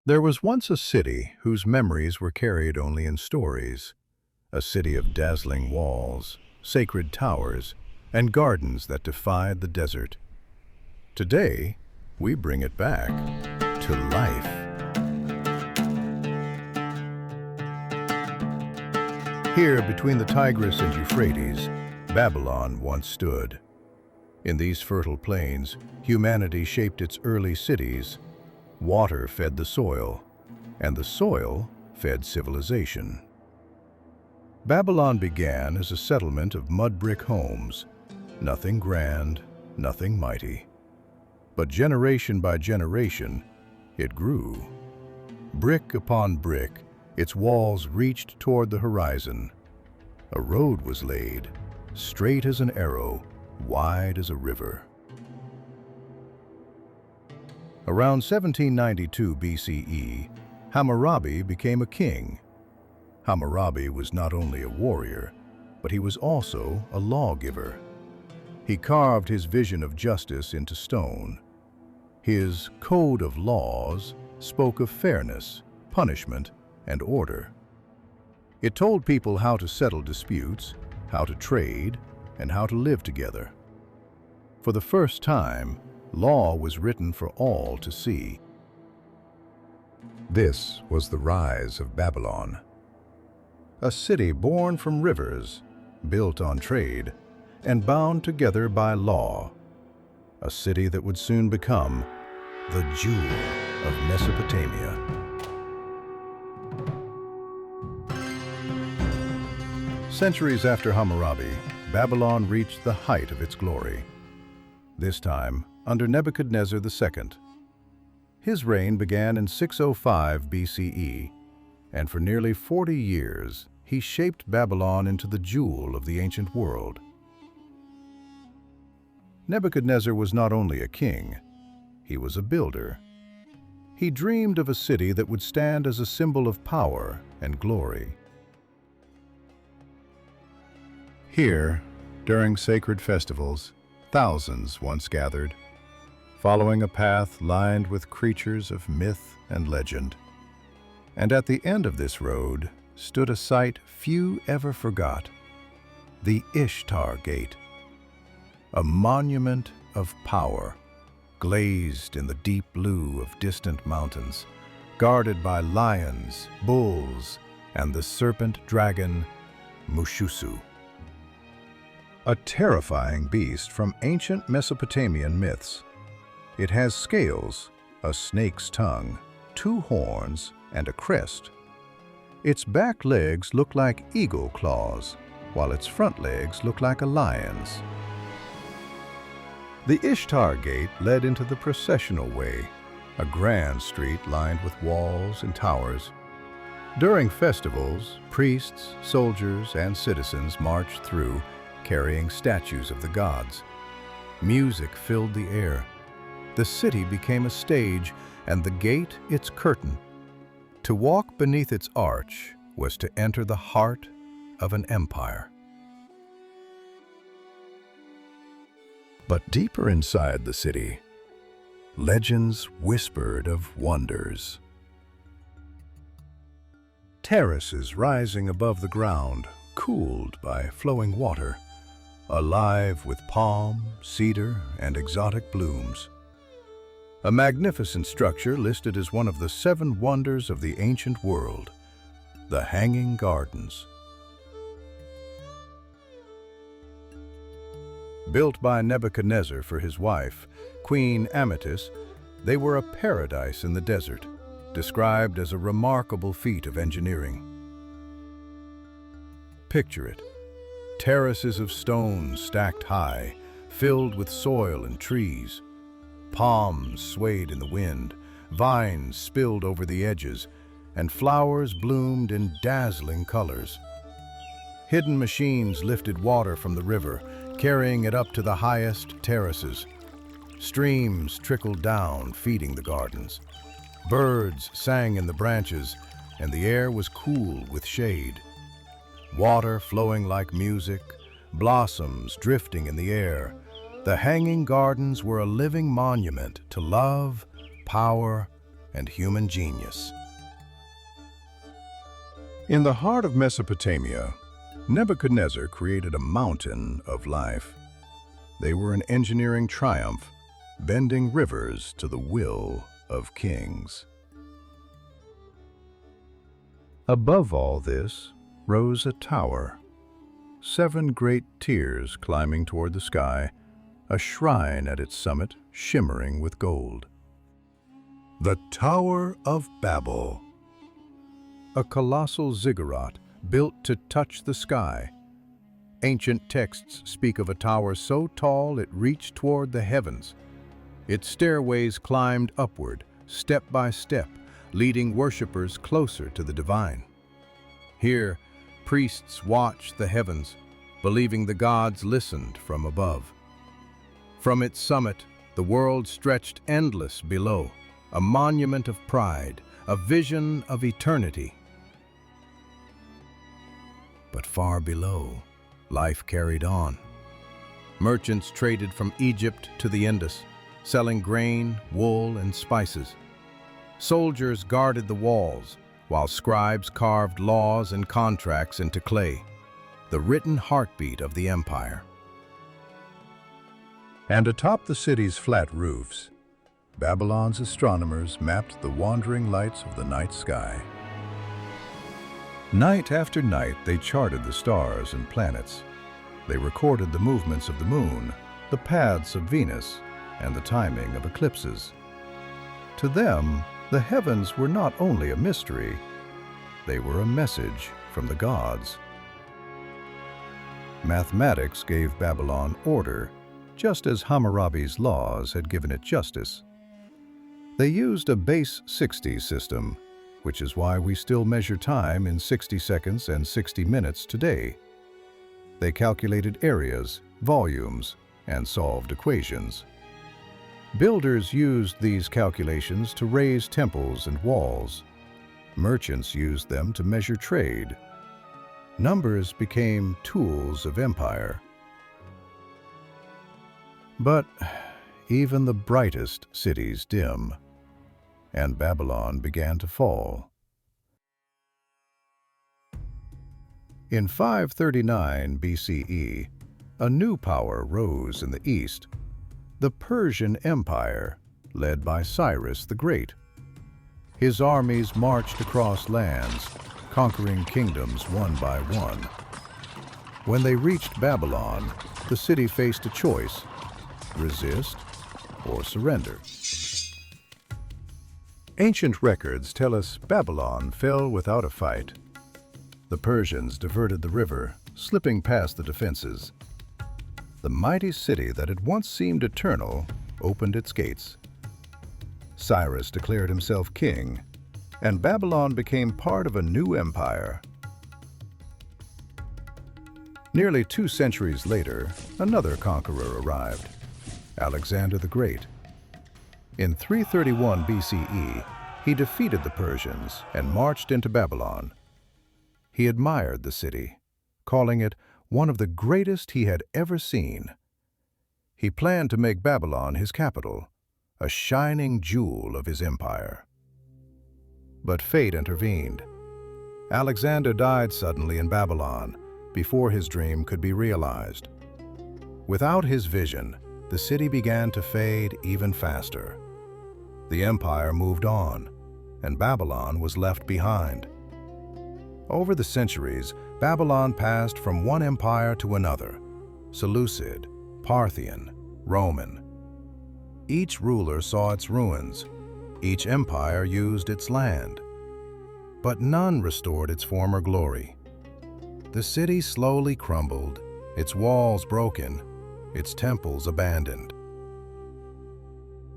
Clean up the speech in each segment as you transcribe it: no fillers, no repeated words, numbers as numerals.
There was once a city whose memories were carried only in stories, a city of dazzling walls, sacred towers, and gardens that defied the desert. Today, we bring it back to life. Here, between the Tigris and Euphrates, Babylon once stood. In these fertile plains, humanity shaped its early cities. Water fed the soil, and the soil fed civilization. Babylon began as a settlement of mud brick homes, nothing grand, nothing mighty. But generation by generation, it grew. Brick upon brick, its walls reached toward the horizon. A road was laid, straight as an arrow, wide as a river. Around 1792 BCE, Hammurabi became a king. Hammurabi was not only a warrior, but he was also a lawgiver. He carved his vision of justice into stone. His code of laws spoke of fairness, punishment, and order. It told people how to settle disputes, how to trade, and how to live together. For the first time, law was written for all to see. This was the rise of Babylon, a city born from rivers, built on trade, and bound together by law, a city that would soon become the jewel of Mesopotamia. Centuries after Hammurabi, Babylon reached the height of its glory. This time, under Nebuchadnezzar II. His reign began in 605 BCE, and for nearly 40 years, he shaped Babylon into the jewel of the ancient world. Nebuchadnezzar was not only a king, he was a builder. He dreamed of a city that would stand as a symbol of power and glory. Here, during sacred festivals, thousands once gathered, following a path lined with creatures of myth and legend. And at the end of this road stood a sight few ever forgot, the Ishtar Gate, a monument of power, glazed in the deep blue of distant mountains, guarded by lions, bulls, and the serpent dragon, Mushusu. A terrifying beast from ancient Mesopotamian myths. It has scales, a snake's tongue, 2 horns, and a crest. Its back legs look like eagle claws, while its front legs look like a lion's. The Ishtar Gate led into the Processional Way, a grand street lined with walls and towers. During festivals, priests, soldiers, and citizens marched through, carrying statues of the gods. Music filled the air. The city became a stage, and the gate its curtain. To walk beneath its arch was to enter the heart of an empire. But deeper inside the city, legends whispered of wonders. Terraces rising above the ground, cooled by flowing water, alive with palm, cedar, and exotic blooms. A magnificent structure listed as one of the 7 wonders of the ancient world, the Hanging Gardens. Built by Nebuchadnezzar for his wife, Queen Amytis, they were a paradise in the desert, described as a remarkable feat of engineering. Picture it. Terraces of stone stacked high, filled with soil and trees. Palms swayed in the wind, vines spilled over the edges, and flowers bloomed in dazzling colors. Hidden machines lifted water from the river, carrying it up to the highest terraces. Streams trickled down, feeding the gardens. Birds sang in the branches, and the air was cool with shade. Water flowing like music, blossoms drifting in the air. The Hanging Gardens were a living monument to love, power, and human genius. In the heart of Mesopotamia, Nebuchadnezzar created a mountain of life. They were an engineering triumph, bending rivers to the will of kings. Above all this rose a tower, 7 great tiers climbing toward the sky, a shrine at its summit shimmering with gold. The Tower of Babel, a colossal ziggurat built to touch the sky. Ancient texts speak of a tower so tall it reached toward the heavens. Its stairways climbed upward, step by step, leading worshippers closer to the divine. Here, priests watched the heavens, believing the gods listened from above. From its summit, the world stretched endless below, a monument of pride, a vision of eternity. But far below, life carried on. Merchants traded from Egypt to the Indus, selling grain, wool, and spices. Soldiers guarded the walls, while scribes carved laws and contracts into clay, the written heartbeat of the empire. And atop the city's flat roofs, Babylon's astronomers mapped the wandering lights of the night sky. Night after night, they charted the stars and planets. They recorded the movements of the moon, the paths of Venus, and the timing of eclipses. To them, the heavens were not only a mystery, they were a message from the gods. Mathematics gave Babylon order, just as Hammurabi's laws had given it justice. They used a base 60 system, which is why we still measure time in 60 seconds and 60 minutes today. They calculated areas, volumes, and solved equations. Builders used these calculations to raise temples and walls. Merchants used them to measure trade. Numbers became tools of empire. But even the brightest cities dim, and Babylon began to fall. In 539 BCE, a new power rose in the east, the Persian Empire, led by Cyrus the Great. His armies marched across lands, conquering kingdoms one by one. When they reached Babylon, the city faced a choice: resist or surrender. Ancient records tell us Babylon fell without a fight. The Persians diverted the river, slipping past the defenses. The mighty city that had once seemed eternal opened its gates. Cyrus declared himself king, and Babylon became part of a new empire. Nearly 2 centuries later, another conqueror arrived, Alexander the Great. In 331 BCE, he defeated the Persians and marched into Babylon. He admired the city, calling it one of the greatest he had ever seen. He planned to make Babylon his capital, a shining jewel of his empire. But fate intervened. Alexander died suddenly in Babylon, before his dream could be realized. Without his vision, the city began to fade even faster. The empire moved on, and Babylon was left behind. Over the centuries, Babylon passed from one empire to another: Seleucid, Parthian, Roman. Each ruler saw its ruins. Each empire used its land. But none restored its former glory. The city slowly crumbled, its walls broken, its temples abandoned.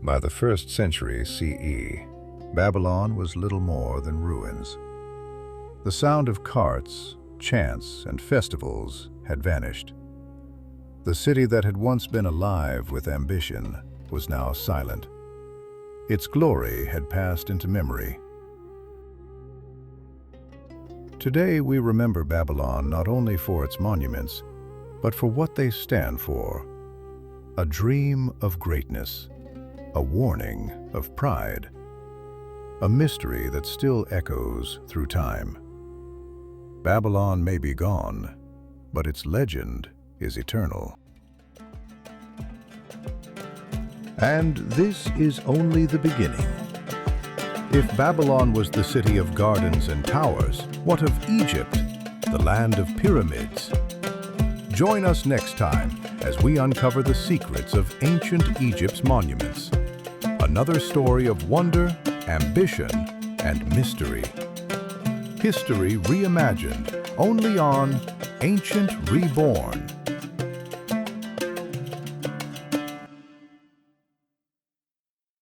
By the 1st century CE, Babylon was little more than ruins. The sound of carts, chants, and festivals had vanished. The city that had once been alive with ambition was now silent. Its glory had passed into memory. Today we remember Babylon not only for its monuments, but for what they stand for: a dream of greatness, a warning of pride. a mystery that still echoes through time. Babylon may be gone, but its legend is eternal. And this is only the beginning. If Babylon was the city of gardens and towers, what of Egypt, the land of pyramids? Join us next time as we uncover the secrets of ancient Egypt's monuments. Another story of wonder, ambition, and mystery. History Reimagined, only on Ancient Reborn.